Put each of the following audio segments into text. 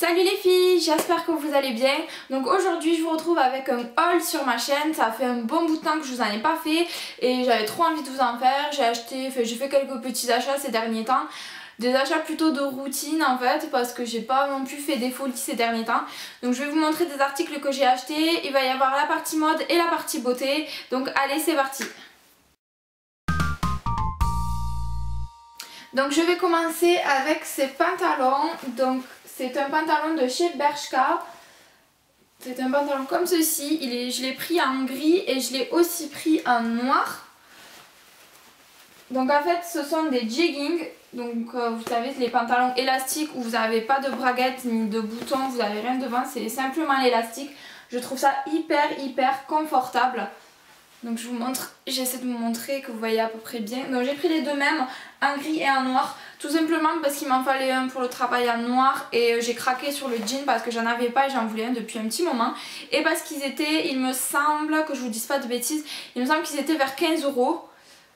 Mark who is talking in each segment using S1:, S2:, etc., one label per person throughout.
S1: Salut les filles, j'espère que vous allez bien. Donc aujourd'hui je vous retrouve avec un haul sur ma chaîne. Ça fait un bon bout de temps que je vous en ai pas fait et j'avais trop envie de vous en faire. J'ai fait quelques petits achats ces derniers temps. Des achats plutôt de routine en fait, parce que j'ai pas non plus fait des folies ces derniers temps. Donc je vais vous montrer des articles que j'ai achetés. Il va y avoir la partie mode et la partie beauté. Donc allez, c'est parti. Donc je vais commencer avec ces pantalons. Donc c'est un pantalon de chez Bershka. C'est un pantalon comme ceci. Je l'ai pris en gris et je l'ai aussi pris en noir. Donc en fait ce sont des jeggings. Donc vous savez, les pantalons élastiques où vous n'avez pas de braguettes ni de boutons, vous n'avez rien devant, c'est simplement l'élastique. Je trouve ça hyper confortable. Donc je vous montre, j'essaie de vous montrer que vous voyez à peu près bien. Donc j'ai pris les deux mêmes, en gris et en noir, tout simplement parce qu'il m'en fallait un pour le travail en noir et j'ai craqué sur le jean parce que j'en avais pas et j'en voulais un depuis un petit moment. Et parce qu'ils étaient, il me semble, que je vous dise pas de bêtises, il me semble qu'ils étaient vers 15 €.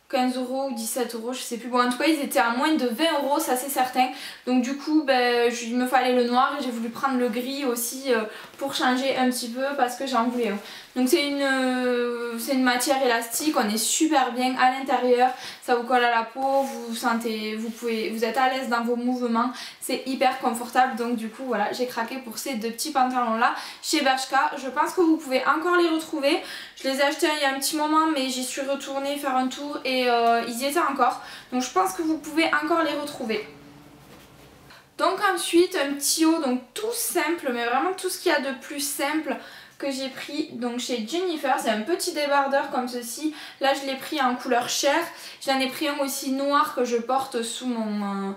S1: 15 € ou 17 €, je sais plus. Bon, en tout cas, ils étaient à moins de 20 €, ça c'est certain. Donc du coup, il me fallait le noir et j'ai voulu prendre le gris aussi pour changer un petit peu parce que j'en voulais un. Donc c'est une matière élastique, on est super bien à l'intérieur, ça vous colle à la peau, vous êtes à l'aise dans vos mouvements, c'est hyper confortable. Donc du coup voilà, j'ai craqué pour ces deux petits pantalons là chez Bershka. Je pense que vous pouvez encore les retrouver. Je les ai achetés il y a un petit moment mais j'y suis retournée faire un tour et ils y étaient encore. Donc je pense que vous pouvez encore les retrouver. Donc ensuite un petit haut, donc tout simple, mais vraiment tout ce qu'il y a de plus simple que j'ai pris donc chez Jennifer. C'est un petit débardeur comme ceci. Là je l'ai pris en couleur chair. J'en ai pris un aussi noir que je porte sous mon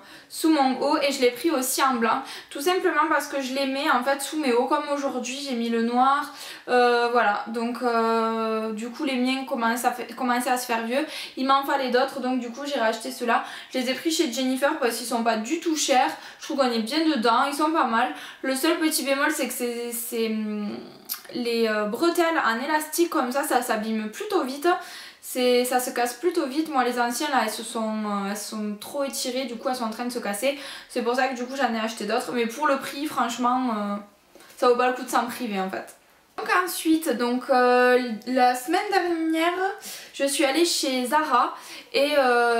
S1: haut et je l'ai pris aussi en blanc. Tout simplement parce que je les mets en fait sous mes hauts. Comme aujourd'hui j'ai mis le noir. Voilà, donc du coup les miens commençaient à se faire vieux. Il m'en fallait d'autres, donc du coup j'ai racheté ceux-là. Je les ai pris chez Jennifer parce qu'ils sont pas du tout chers. Je trouve qu'on est bien dedans, ils sont pas mal. Le seul petit bémol c'est que les bretelles en élastique comme ça s'abîme plutôt vite. Ça se casse plutôt vite. Moi les anciennes là elles sont trop étirées, du coup elles sont en train de se casser. C'est pour ça que du coup j'en ai acheté d'autres. Mais pour le prix franchement ça vaut pas le coup de s'en priver en fait. Donc ensuite, la semaine dernière, je suis allée chez Zara et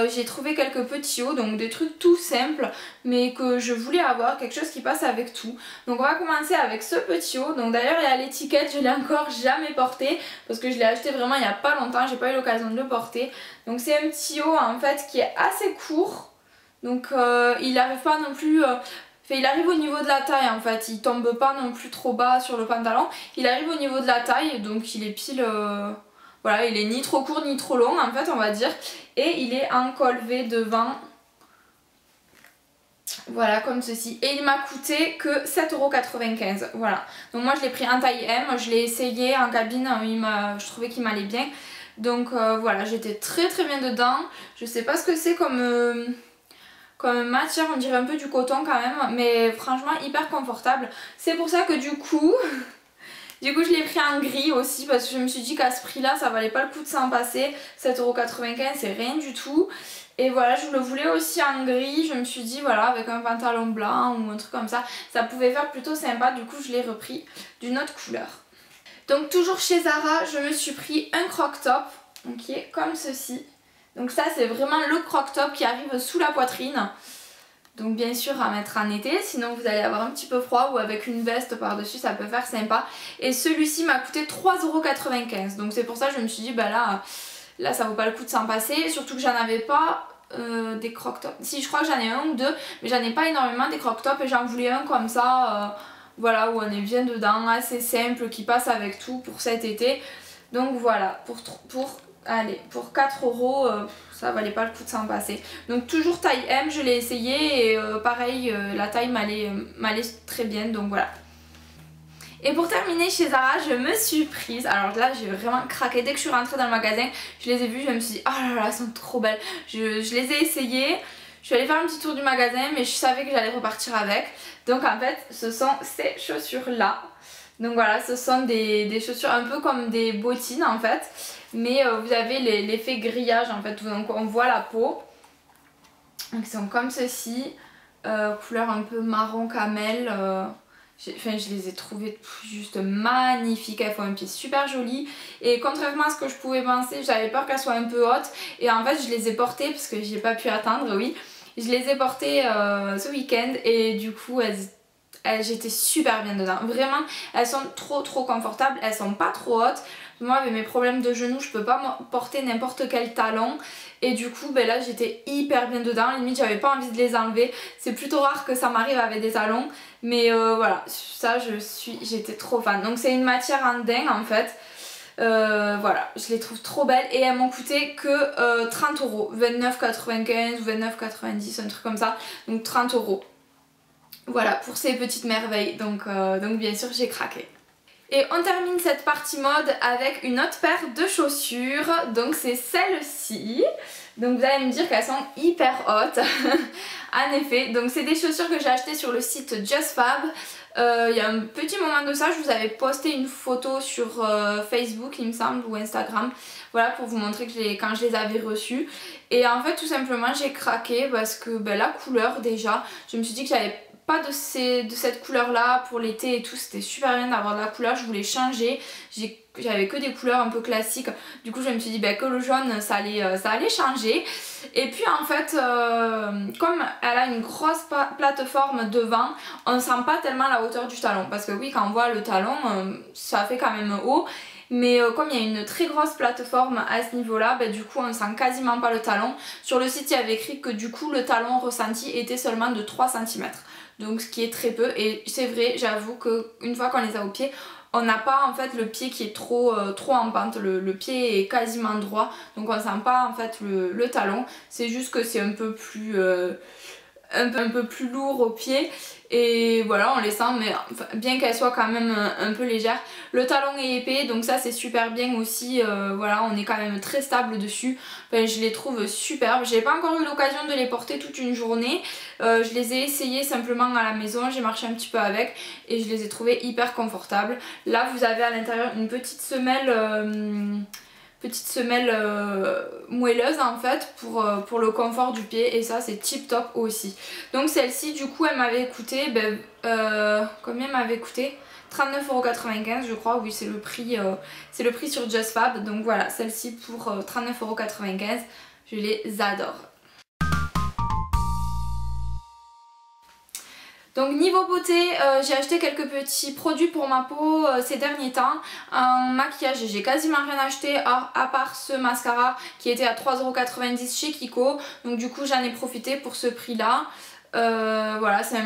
S1: j'ai trouvé quelques petits hauts, donc des trucs tout simples, mais que je voulais avoir, quelque chose qui passe avec tout. Donc on va commencer avec ce petit haut. Donc d'ailleurs il y a l'étiquette, je l'ai encore jamais porté parce que je l'ai acheté vraiment il n'y a pas longtemps, j'ai pas eu l'occasion de le porter. Donc c'est un petit haut en fait qui est assez court, donc il n'arrive pas non plus... il arrive au niveau de la taille en fait, il tombe pas non plus trop bas sur le pantalon, il arrive au niveau de la taille, donc il est pile, voilà, il est ni trop court ni trop long en fait on va dire, et il est en col V devant, voilà comme ceci, et il m'a coûté que 7,95 €, voilà. Donc moi je l'ai pris en taille M, je l'ai essayé en cabine, je trouvais qu'il m'allait bien, donc voilà, j'étais très bien dedans. Je sais pas ce que c'est comme matière, on dirait un peu du coton quand même, mais franchement hyper confortable. C'est pour ça que du coup je l'ai pris en gris aussi parce que je me suis dit qu'à ce prix là ça valait pas le coup de s'en passer. 7,95 € c'est rien du tout. Et voilà, je le voulais aussi en gris, je me suis dit voilà, avec un pantalon blanc ou un truc comme ça, ça pouvait faire plutôt sympa, du coup je l'ai repris d'une autre couleur. Donc toujours chez Zara, je me suis pris un croc top, ok, comme ceci. Donc ça c'est vraiment le croc top qui arrive sous la poitrine. Donc bien sûr à mettre en été, sinon vous allez avoir un petit peu froid, ou avec une veste par dessus ça peut faire sympa. Et celui-ci m'a coûté 3,95 €. Donc c'est pour ça que je me suis dit là ça vaut pas le coup de s'en passer. Surtout que j'en avais pas des croc tops. Si, je crois que j'en ai un ou deux, mais j'en ai pas énormément des croc tops et j'en voulais un comme ça. Voilà, où on est bien dedans, assez simple, qui passe avec tout pour cet été. Donc voilà, pour 4 €, ça valait pas le coup de s'en passer. Donc toujours taille M, je l'ai essayé et pareil, la taille m'allait très bien, donc voilà. Et pour terminer chez Zara, je me suis prise, alors là j'ai vraiment craqué, dès que je suis rentrée dans le magasin, je les ai vues, je me suis dit oh là là, elles sont trop belles. Je les ai essayées, je suis allée faire un petit tour du magasin, mais je savais que j'allais repartir avec. Donc en fait ce sont ces chaussures là. Donc voilà, ce sont des chaussures un peu comme des bottines en fait, mais vous avez l'effet grillage en fait, donc on voit la peau. Donc ils sont comme ceci, couleur un peu marron camel, je les ai trouvées juste magnifiques, elles font un pied super joli et contrairement à ce que je pouvais penser, j'avais peur qu'elles soient un peu hautes et en fait je les ai portées parce que j'ai pas pu attendre, oui. Je les ai portées ce week-end et du coup j'étais super bien dedans. Vraiment, elles sont trop confortables, elles sont pas trop hautes. Moi avec mes problèmes de genoux, je peux pas porter n'importe quel talon. Et du coup ben là j'étais hyper bien dedans, limite j'avais pas envie de les enlever. C'est plutôt rare que ça m'arrive avec des talons. Mais voilà, ça j'étais trop fan. Donc c'est une matière en daim en fait. Voilà, je les trouve trop belles et elles m'ont coûté que 30 €, 29,95 ou 29,90, un truc comme ça. Donc 30 €. Voilà pour ces petites merveilles. Donc bien sûr j'ai craqué. Et on termine cette partie mode avec une autre paire de chaussures, donc c'est celle-ci. Donc vous allez me dire qu'elles sont hyper hautes, en effet. Donc c'est des chaussures que j'ai achetées sur le site JustFab. Il y a un petit moment de ça, je vous avais posté une photo sur Facebook il me semble, ou Instagram. Voilà, pour vous montrer que quand je les avais reçues. Et en fait tout simplement j'ai craqué parce que ben, la couleur déjà, je me suis dit que j'avais pas de cette couleur là pour l'été et tout, c'était super bien d'avoir de la couleur, je voulais changer, j'avais que des couleurs un peu classiques, du coup je me suis dit que le jaune ça allait changer. Et puis en fait comme elle a une grosse plateforme devant, on sent pas tellement la hauteur du talon, parce que oui quand on voit le talon ça fait quand même haut. Mais comme il y a une très grosse plateforme à ce niveau là, du coup on sent quasiment pas le talon. Sur le site il y avait écrit que du coup le talon ressenti était seulement de 3 cm. Donc ce qui est très peu et c'est vrai, j'avoue qu'une fois qu'on les a au pied, on n'a pas en fait le pied qui est trop en pente, le pied est quasiment droit. Donc on sent pas en fait le talon, c'est juste que c'est un peu plus... un peu plus lourd au pied et voilà on les sent, mais enfin, bien qu'elles soient quand même un peu légères. Le talon est épais donc ça c'est super bien aussi, voilà on est quand même très stable dessus. Enfin, je les trouve superbes, j'ai pas encore eu l'occasion de les porter toute une journée, je les ai essayés simplement à la maison, j'ai marché un petit peu avec et je les ai trouvés hyper confortables. Là vous avez à l'intérieur une petite semelle moelleuse en fait pour le confort du pied et ça c'est tip top aussi. Donc celle-ci du coup elle m'avait coûté, combien m'avait coûté 39,95 € je crois, oui c'est le prix sur JustFab. Donc voilà, celle-ci pour 39,95 €, je les adore. Donc niveau beauté, j'ai acheté quelques petits produits pour ma peau ces derniers temps. En maquillage, j'ai quasiment rien acheté à part ce mascara qui était à 3,90 € chez Kiko. Donc du coup j'en ai profité pour ce prix là. Voilà, c'est un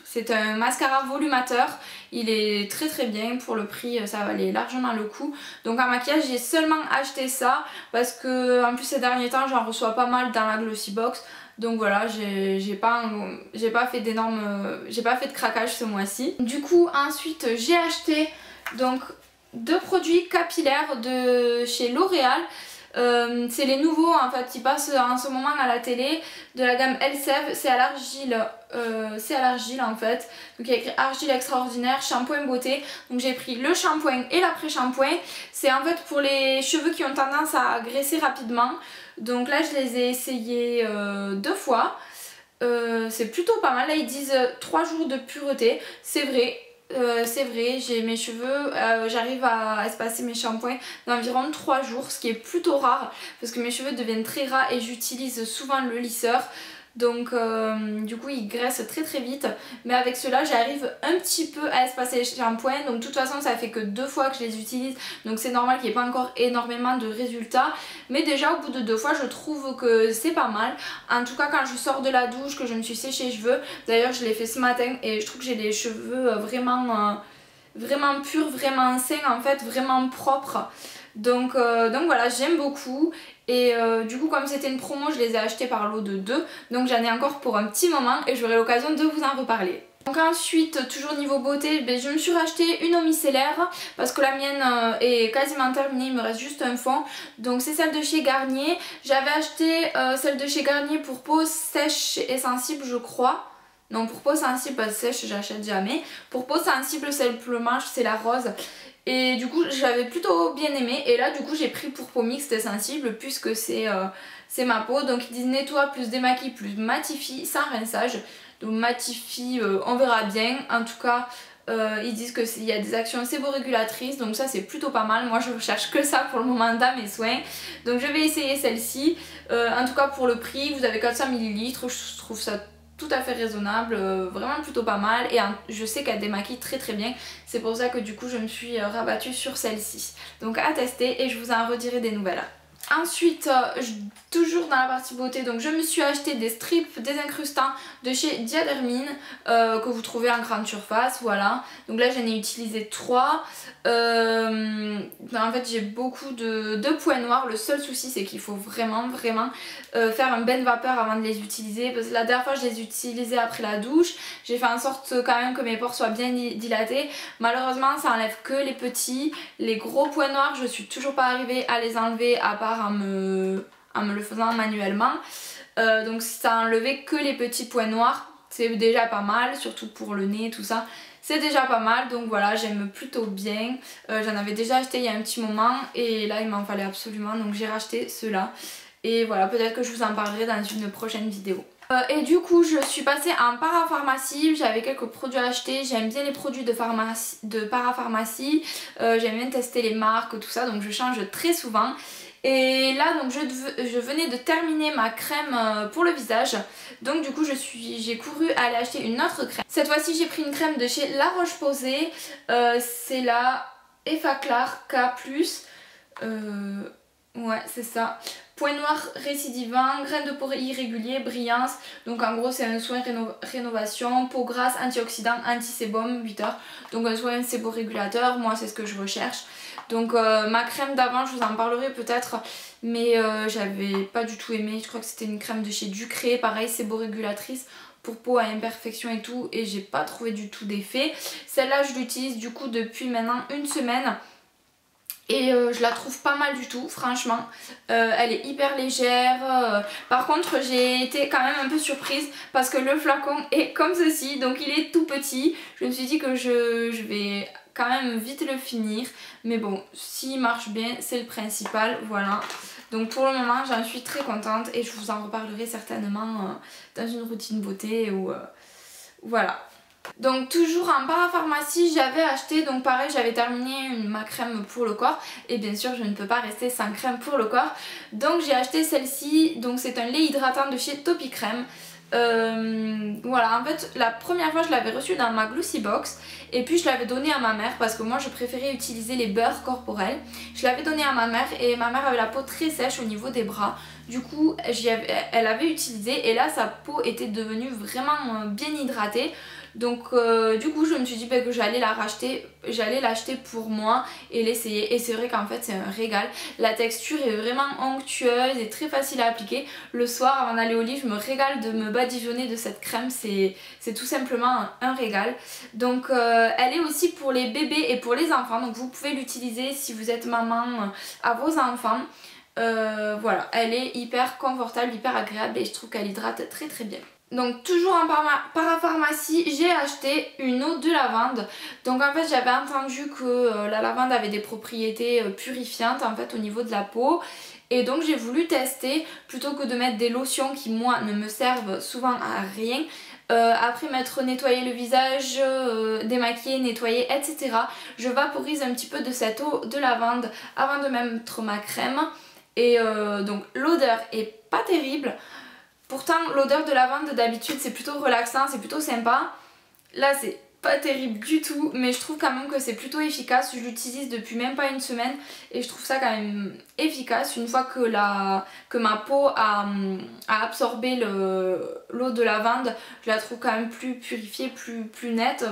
S1: c'est un mascara volumateur. Il est très bien pour le prix, ça valait largement le coup. Donc en maquillage j'ai seulement acheté ça parce que en plus ces derniers temps j'en reçois pas mal dans la Glossybox. Donc voilà, j'ai pas fait de craquage ce mois-ci. Du coup ensuite j'ai acheté donc 2 produits capillaires de chez L'Oréal. C'est les nouveaux en fait, ils passent en ce moment à la télé, de la gamme Elseve, c'est à l'argile en fait. Donc il y a écrit argile extraordinaire, shampoing beauté. Donc j'ai pris le shampoing et l'après-shampoing. C'est en fait pour les cheveux qui ont tendance à graisser rapidement. Donc là je les ai essayés 2 fois. C'est plutôt pas mal, là ils disent 3 jours de pureté, c'est vrai. J'ai mes cheveux, j'arrive à espacer mes shampoings d'environ 3 jours, ce qui est plutôt rare parce que mes cheveux deviennent très ras et j'utilise souvent le lisseur. Donc du coup ils graissent très vite, mais avec ceux-là j'arrive un petit peu à espacer les shampoings. Donc de toute façon ça fait que 2 fois que je les utilise, donc c'est normal qu'il n'y ait pas encore énormément de résultats, mais déjà au bout de 2 fois je trouve que c'est pas mal. En tout cas quand je sors de la douche, que je me suis séché les cheveux, d'ailleurs je l'ai fait ce matin et je trouve que j'ai des cheveux vraiment purs, vraiment sains en fait, vraiment propres. Donc voilà, j'aime beaucoup. Et du coup comme c'était une promo, je les ai achetés par lot de 2. Donc j'en ai encore pour un petit moment et j'aurai l'occasion de vous en reparler. Donc ensuite, toujours niveau beauté, je me suis racheté une eau micellaire parce que la mienne est quasiment terminée, il me reste juste un fond. Donc c'est celle de chez Garnier. J'avais acheté celle de chez Garnier pour peau sèche et sensible je crois. Non, pour peau sensible, pas sèche, j'achète jamais. Pour peau sensible, simplement, c'est la rose. Et du coup, j'avais plutôt bien aimé. Et là, du coup, j'ai pris pour peau mixte et sensible puisque c'est ma peau. Donc, ils disent nettoie plus démaquille plus matifie sans rinçage. donc matifie, on verra bien. En tout cas ils disent qu'il y a des actions séborégulatrices, donc ça c'est plutôt pas mal. Moi je recherche que ça pour le moment dans mes soins, donc je vais essayer celle-ci. En tout cas pour le prix, vous avez 400 ml, je trouve ça tout à fait raisonnable, vraiment plutôt pas mal, et je sais qu'elle démaquille très très bien. C'est pour ça que du coup je me suis rabattue sur celle-ci, donc à tester, et je vous en redirai des nouvelles. Ensuite, toujours dans la partie beauté, donc je me suis acheté des strips désincrustants de chez Diadermine que vous trouvez en grande surface, voilà. Donc là j'en ai utilisé 3. En fait j'ai beaucoup de points noirs. Le seul souci c'est qu'il faut vraiment faire un bain de vapeur avant de les utiliser, parce que la dernière fois je les utilisais après la douche. J'ai fait en sorte quand même que mes pores soient bien dilatés. Malheureusement ça enlève que les petits. Les gros points noirs je suis toujours pas arrivée à les enlever, à part en me le faisant manuellement. Donc ça a enlevé que les petits points noirs, c'est déjà pas mal, surtout pour le nez, tout ça. C'est déjà pas mal, donc voilà, j'aime plutôt bien. J'en avais déjà acheté il y a un petit moment et là il m'en fallait absolument, donc j'ai racheté ceux-là. Et voilà, peut-être que je vous en parlerai dans une prochaine vidéo. Et du coup je suis passée en parapharmacie, j'avais quelques produits à acheter, j'aime bien les produits de parapharmacie, j'aime bien tester les marques, tout ça, donc je change très souvent. Et là donc je venais de terminer ma crème pour le visage, donc du coup j'ai couru aller acheter une autre crème. Cette fois-ci j'ai pris une crème de chez La Roche-Posay, c'est la Effaclar K+, ouais c'est ça. Point noir récidivant, graines de peau irrégulier, brillance. Donc en gros c'est un soin rénovation, peau grasse, antioxydant, anti-sébum 8 heures. Donc un soin séborégulateur, moi c'est ce que je recherche. Donc ma crème d'avant je vous en parlerai peut-être, mais j'avais pas du tout aimé. Je crois que c'était une crème de chez Ducré, pareil séborégulatrice pour peau à imperfection et tout, et j'ai pas trouvé du tout d'effet. Celle-là je l'utilise du coup depuis maintenant une semaine. Et je la trouve pas mal du tout, franchement. Elle est hyper légère. Par contre j'ai été quand même un peu surprise parce que le flacon est comme ceci, donc il est tout petit. Je me suis dit que je vais quand même vite le finir, mais bon, s'il marche bien c'est le principal, voilà. Donc pour le moment j'en suis très contente et je vous en reparlerai certainement dans une routine beauté ou voilà. Donc toujours en parapharmacie j'avais acheté, donc pareil j'avais terminé ma crème pour le corps, et bien sûr je ne peux pas rester sans crème pour le corps, donc j'ai acheté celle-ci. Donc c'est un lait hydratant de chez Topicrème. Voilà, en fait la première fois je l'avais reçu dans ma Glossy Box, et puis je l'avais donné à ma mère parce que moi je préférais utiliser les beurres corporels. Je l'avais donné à ma mère et ma mère avait la peau très sèche au niveau des bras. Du coup elle avait utilisé et là sa peau était devenue vraiment bien hydratée. Donc du coup je me suis dit que j'allais l'acheter pour moi et l'essayer, et c'est vrai qu'en fait c'est un régal. La texture est vraiment onctueuse et très facile à appliquer. Le soir avant d'aller au lit je me régale de me badigeonner de cette crème, c'est tout simplement un régal. Donc elle est aussi pour les bébés et pour les enfants, donc vous pouvez l'utiliser si vous êtes maman à vos enfants. Voilà, elle est hyper confortable, hyper agréable, et je trouve qu'elle hydrate très très bien. Donc toujours en parapharmacie j'ai acheté une eau de lavande. Donc en fait j'avais entendu que la lavande avait des propriétés purifiantes en fait au niveau de la peau, et donc j'ai voulu tester plutôt que de mettre des lotions qui moi ne me servent souvent à rien. Après m'être nettoyé le visage, démaquillé, nettoyé, etc. je vaporise un petit peu de cette eau de lavande avant de mettre ma crème, et donc l'odeur est pas terrible. Pourtant l'odeur de lavande d'habitude c'est plutôt relaxant, c'est plutôt sympa. Là c'est pas terrible du tout, mais je trouve quand même que c'est plutôt efficace. Je l'utilise depuis même pas une semaine et je trouve ça quand même efficace. Une fois que ma peau a absorbé l'eau de lavande, je la trouve quand même plus purifiée, plus nette,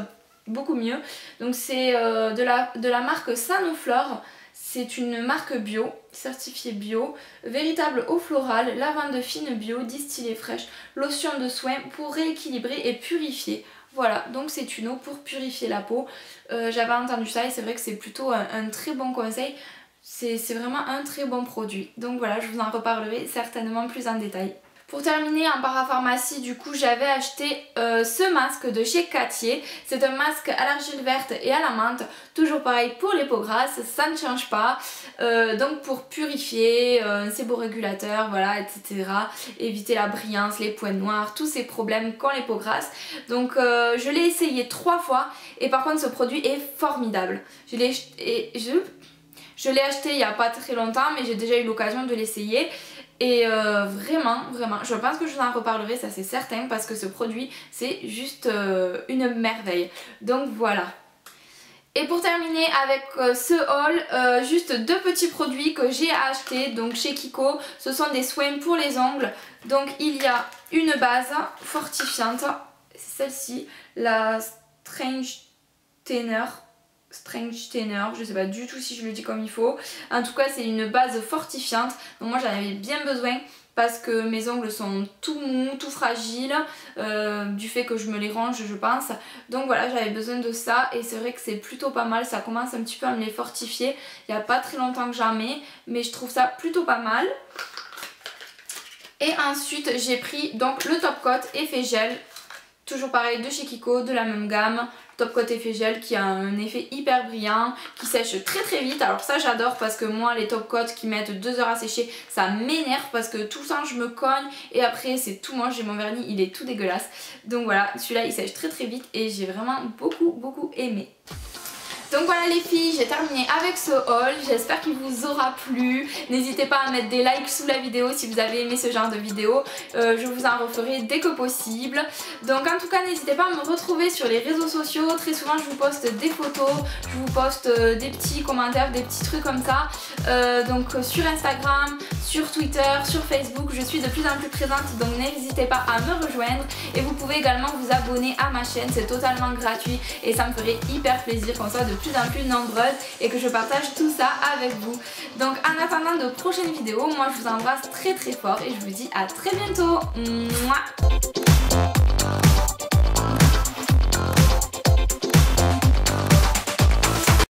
S1: beaucoup mieux. Donc c'est de la marque Sanoflore. C'est une marque bio, certifiée bio, véritable eau florale, lavande fine bio, distillée fraîche, lotion de soin pour rééquilibrer et purifier. Voilà, donc c'est une eau pour purifier la peau. J'avais entendu ça et c'est vrai que c'est plutôt un très bon conseil. C'est vraiment un très bon produit. Donc voilà, je vous en reparlerai certainement plus en détail. Pour terminer en parapharmacie, du coup j'avais acheté ce masque de chez Cattier. C'est un masque à l'argile verte et à la menthe. Toujours pareil pour les peaux grasses, ça ne change pas. Donc pour purifier, séborégulateur, voilà, etc. Éviter la brillance, les points noirs, tous ces problèmes qu'ont les peaux grasses. Donc je l'ai essayé 3 fois et par contre ce produit est formidable. Je l'ai acheté il n'y a pas très longtemps mais j'ai déjà eu l'occasion de l'essayer. Et vraiment, je pense que je vous en reparlerai, ça c'est certain, parce que ce produit c'est juste une merveille. Donc voilà. Et pour terminer avec ce haul, juste 2 petits produits que j'ai achetés donc chez Kiko. Ce sont des soins pour les ongles. Donc il y a une base fortifiante, c'est celle-ci, la Strange Tenor, je sais pas du tout si je le dis comme il faut. En tout cas c'est une base fortifiante, donc moi j'en avais bien besoin parce que mes ongles sont tout mous, tout fragiles, du fait que je me les range je pense. Donc voilà, j'avais besoin de ça et c'est vrai que c'est plutôt pas mal, ça commence un petit peu à me les fortifier. Il n'y a pas très longtemps que j'en mets, mais je trouve ça plutôt pas mal. Et ensuite j'ai pris donc le Top Coat Effet Gel, toujours pareil de chez Kiko, de la même gamme. Top Coat Effet Gel qui a un effet hyper brillant, qui sèche très vite. Alors ça j'adore parce que moi les Top Coat qui mettent 2 heures à sécher, ça m'énerve parce que tout le temps je me cogne et après c'est tout moche, j'ai mon vernis, il est tout dégueulasse. Donc voilà, celui-là il sèche très vite et j'ai vraiment beaucoup aimé. Donc voilà les filles, j'ai terminé avec ce haul, j'espère qu'il vous aura plu. N'hésitez pas à mettre des likes sous la vidéo si vous avez aimé ce genre de vidéo. Je vous en referai dès que possible. Donc en tout cas n'hésitez pas à me retrouver sur les réseaux sociaux. Très souvent je vous poste des photos, je vous poste des petits commentaires, des petits trucs comme ça. Donc sur Instagram, sur Twitter, sur Facebook, je suis de plus en plus présente. Donc n'hésitez pas à me rejoindre. Et vous pouvez également vous abonner à ma chaîne, c'est totalement gratuit. Et ça me ferait hyper plaisir qu'on soit de plus en plus nombreuses et que je partage tout ça avec vous. Donc en attendant de prochaines vidéos, moi je vous embrasse très fort et je vous dis à très bientôt. Mouah.